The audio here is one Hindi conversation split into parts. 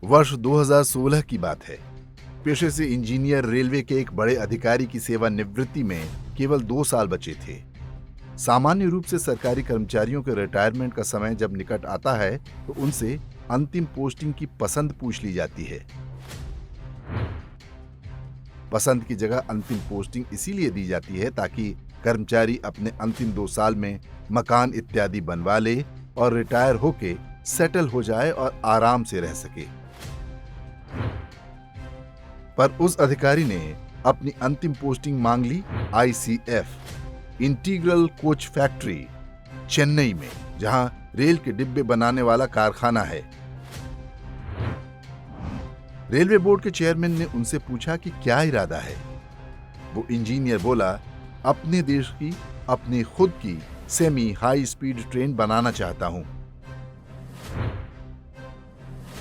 वर्ष 2016 की बात है। पेशे से इंजीनियर रेलवे के एक बड़े अधिकारी की सेवानिवृत्ति में केवल 2 साल बचे थे। सामान्य रूप से सरकारी कर्मचारियों के रिटायरमेंट का समय जब निकट आता है तो उनसे अंतिम पोस्टिंग की पसंद पूछ ली जाती है। पसंद की जगह अंतिम पोस्टिंग इसीलिए दी जाती है ताकि कर्मचारी अपने अंतिम 2 साल में मकान इत्यादि बनवा ले और रिटायर होके सेटल हो जाए और आराम से रह सके। पर उस अधिकारी ने अपनी अंतिम पोस्टिंग मांग ली ICF integral coach factory Chennai में, जहां रेल के डिब्बे बनाने वाला कारखाना है। रेलवे बोर्ड के चेयरमैन ने उनसे पूछा कि क्या इरादा है। वो इंजीनियर बोला, अपने देश की अपनी खुद की सेमी हाई स्पीड ट्रेन बनाना चाहता हूं।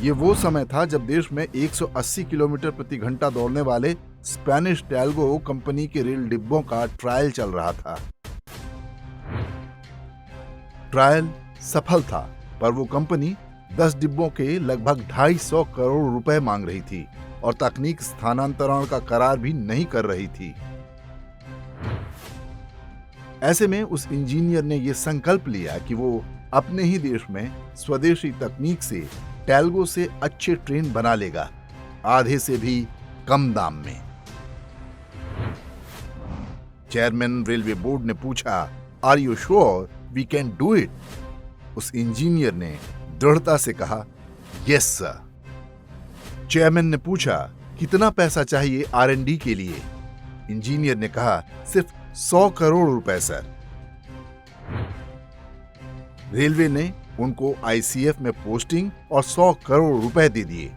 ये वो समय था जब देश में 180 किलोमीटर प्रति घंटा दौड़ने वाले स्पेनिश टैल्गो कंपनी के रेल डिब्बों का ट्रायल चल रहा था। ट्रायल सफल था, पर वो कंपनी 10 डिब्बों के लगभग 250 करोड़ रुपए मांग रही थी और तकनीक स्थानांतरण का करार भी नहीं कर रही थी। ऐसे में उस इंजीनियर ने यह संकल्प लिया कि वो अपने ही देश में स्वदेशी तकनीक से टैल्गो से अच्छे ट्रेन बना लेगा, आधे से भी कम दाम में। चेयरमैन रेलवे बोर्ड ने पूछा, are you sure we can do it? उस इंजीनियर ने दृढ़ता से कहा, यस सर। चेयरमैन ने पूछा, कितना पैसा चाहिए R&D के लिए? इंजीनियर ने कहा, सिर्फ 100 करोड़ रुपए सर। रेलवे ने उनको ICF में पोस्टिंग और 100 करोड़ रुपए दे दिए।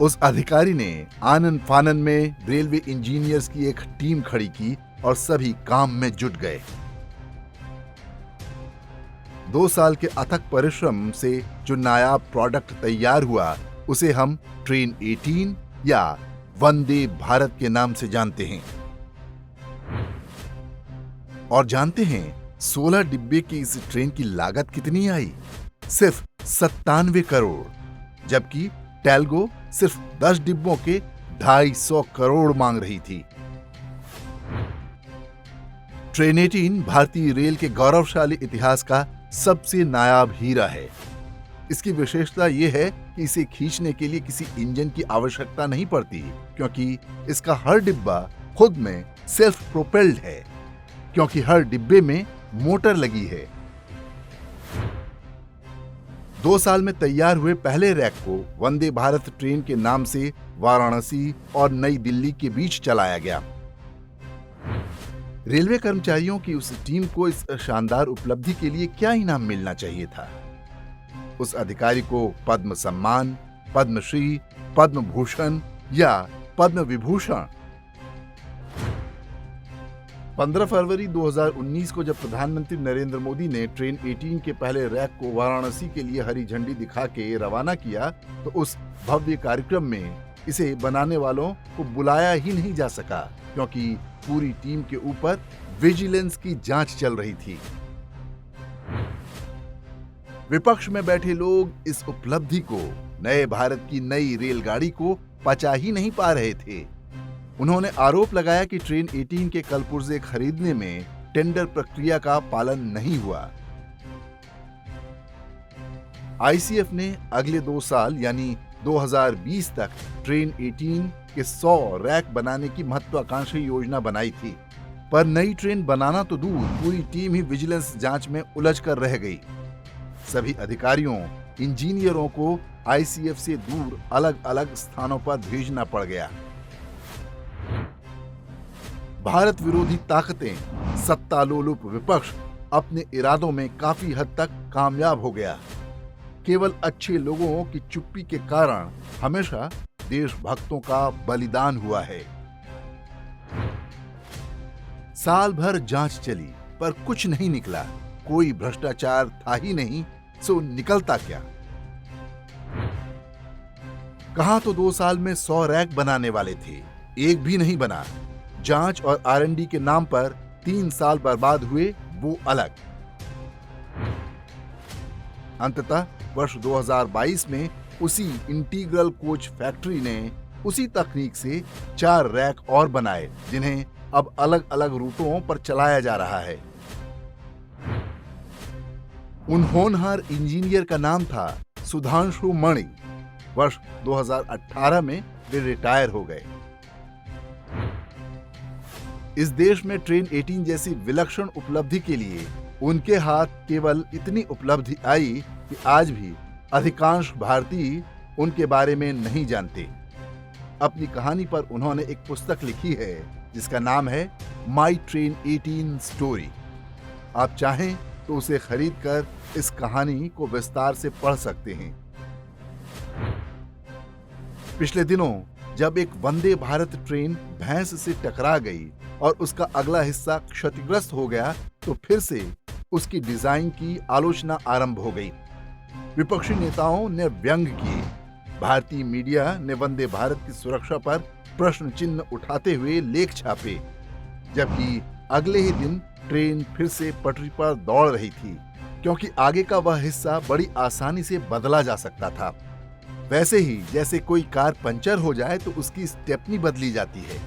उस अधिकारी ने आनन फानन में रेलवे इंजीनियर्स की एक टीम खड़ी की और सभी काम में जुट गए। 2 साल के अथक परिश्रम से जो नायाब प्रोडक्ट तैयार हुआ, उसे हम ट्रेन 18 या वंदे भारत के नाम से जानते हैं। और जानते हैं 16 डिब्बे की इस ट्रेन की लागत कितनी आई? सिर्फ 97 करोड़, जबकि टैल्गो सिर्फ 10 डिब्बों के 250 करोड़ मांग रही थी। ट्रेन 18 भारतीय रेल के गौरवशाली इतिहास का सबसे नायाब हीरा है। इसकी विशेषता यह है कि इसे खींचने के लिए किसी इंजन की आवश्यकता नहीं पड़ती, क्योंकि इसका हर डिब्बा खुद में सेल्फ प्रोपेल्ड है, क्योंकि हर डिब्बे में मोटर लगी है। 2 साल में तैयार हुए पहले रैक को वंदे भारत ट्रेन के नाम से वाराणसी और नई दिल्ली के बीच चलाया गया। रेलवे कर्मचारियों की उस टीम को इस शानदार उपलब्धि के लिए क्या इनाम मिलना चाहिए था? उस अधिकारी को पद्म सम्मान, पद्मश्री, पद्म भूषण या पद्म विभूषण। 15 फरवरी 2019 को जब प्रधानमंत्री नरेंद्र मोदी ने ट्रेन 18 के पहले रैक को वाराणसी के लिए हरी झंडी दिखा के रवाना किया, तो उस भव्य कार्यक्रम में इसे बनाने वालों को बुलाया ही नहीं जा सका, क्योंकि पूरी टीम के ऊपर विजिलेंस की जांच चल रही थी। विपक्ष में बैठे लोग इस उपलब्धि को, नए भारत की नई रेलगाड़ी को पचा ही नहीं पा रहे थे। उन्होंने आरोप लगाया कि ट्रेन 18 के कलपुर्जे खरीदने में टेंडर प्रक्रिया का पालन नहीं हुआ। ICF ने अगले 2 साल यानी 2020 तक ट्रेन 18 के 100 रैक बनाने की महत्वाकांक्षी योजना बनाई थी, पर नई ट्रेन बनाना तो दूर, पूरी टीम ही विजिलेंस जांच में उलझ कर रह गई। सभी अधिकारियों, इंजीनियरों को ICF से दूर अलग अलग स्थानों पर भेजना पड़ गया। भारत विरोधी ताकतें, सत्ता लोलुप विपक्ष अपने इरादों में काफी हद तक कामयाब हो गया। केवल अच्छे लोगों की चुप्पी के कारण हमेशा देशभक्तों का बलिदान हुआ है। साल भर जांच चली, पर कुछ नहीं निकला। कोई भ्रष्टाचार था ही नहीं, सो निकलता क्या? कहां तो 2 साल में 100 रैक बनाने वाले थे, एक भी नहीं बना। जांच और R&D के नाम पर 3 साल बर्बाद हुए, वो अलग। अंततः वर्ष 2022 में उसी इंटीग्रल कोच फैक्ट्री ने उसी तकनीक से 4 रैक और बनाए, जिन्हें अब अलग अलग रूटों पर चलाया जा रहा है। उन होनहार इंजीनियर का नाम था सुधांशु मणि। वर्ष 2018 में वे रिटायर हो गए। इस देश में ट्रेन 18 जैसी विलक्षण उपलब्धि के लिए उनके हाथ केवल इतनी उपलब्धि आई कि आज भी अधिकांश भारतीय उनके बारे में नहीं जानते। अपनी कहानी पर उन्होंने एक पुस्तक लिखी है जिसका नाम है माई ट्रेन 18 स्टोरी। आप चाहें तो उसे खरीदकर इस कहानी को विस्तार से पढ़ सकते हैं। पिछले दिनों जब एक वंदे भारत ट्रेन भैंस से टकरा गई और उसका अगला हिस्सा क्षतिग्रस्त हो गया, तो फिर से उसकी डिजाइन की आलोचना आरंभ हो गई। विपक्षी नेताओं ने व्यंग किए। भारतीय मीडिया ने वंदे भारत की सुरक्षा पर प्रश्न चिन्ह उठाते हुए लेख छापे, जबकि अगले ही दिन ट्रेन फिर से पटरी पर दौड़ रही थी, क्योंकि आगे का वह हिस्सा बड़ी आसानी से बदला जा सकता था। वैसे ही जैसे कोई कार पंचर हो जाए तो उसकी स्टेपनी बदली जाती है।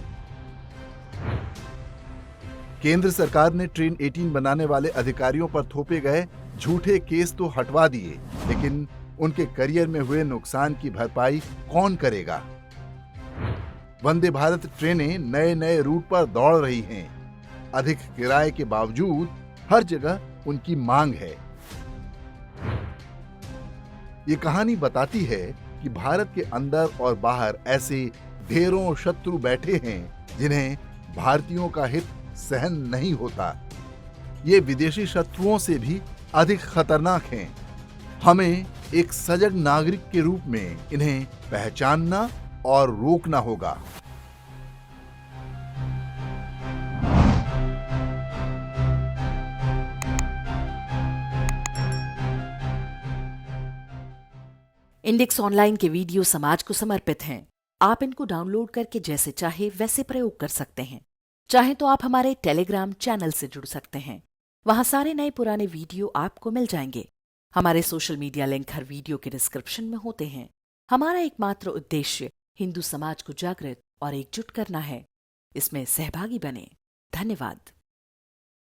केंद्र सरकार ने ट्रेन 18 बनाने वाले अधिकारियों पर थोपे गए झूठे केस तो हटवा दिए, लेकिन उनके करियर में हुए नुकसान की भरपाई कौन करेगा? वंदे भारत ट्रेनें नए नए रूट पर दौड़ रही हैं। अधिक किराए के बावजूद हर जगह उनकी मांग है। ये कहानी बताती है कि भारत के अंदर और बाहर ऐसे ढेरों शत्रु बैठे हैं जिन्हें भारतीयों का हित सहन नहीं होता। ये विदेशी शत्रुओं से भी अधिक खतरनाक हैं। हमें एक सजग नागरिक के रूप में इन्हें पहचानना और रोकना होगा। इंडेक्स ऑनलाइन के वीडियो समाज को समर्पित हैं। आप इनको डाउनलोड करके जैसे चाहे वैसे प्रयोग कर सकते हैं। चाहे तो आप हमारे टेलीग्राम चैनल से जुड़ सकते हैं। वहां सारे नए पुराने वीडियो आपको मिल जाएंगे। हमारे सोशल मीडिया लिंक हर वीडियो के डिस्क्रिप्शन में होते हैं। हमारा एकमात्र उद्देश्य हिंदू समाज को जागृत और एकजुट करना है। इसमें सहभागी बने। धन्यवाद।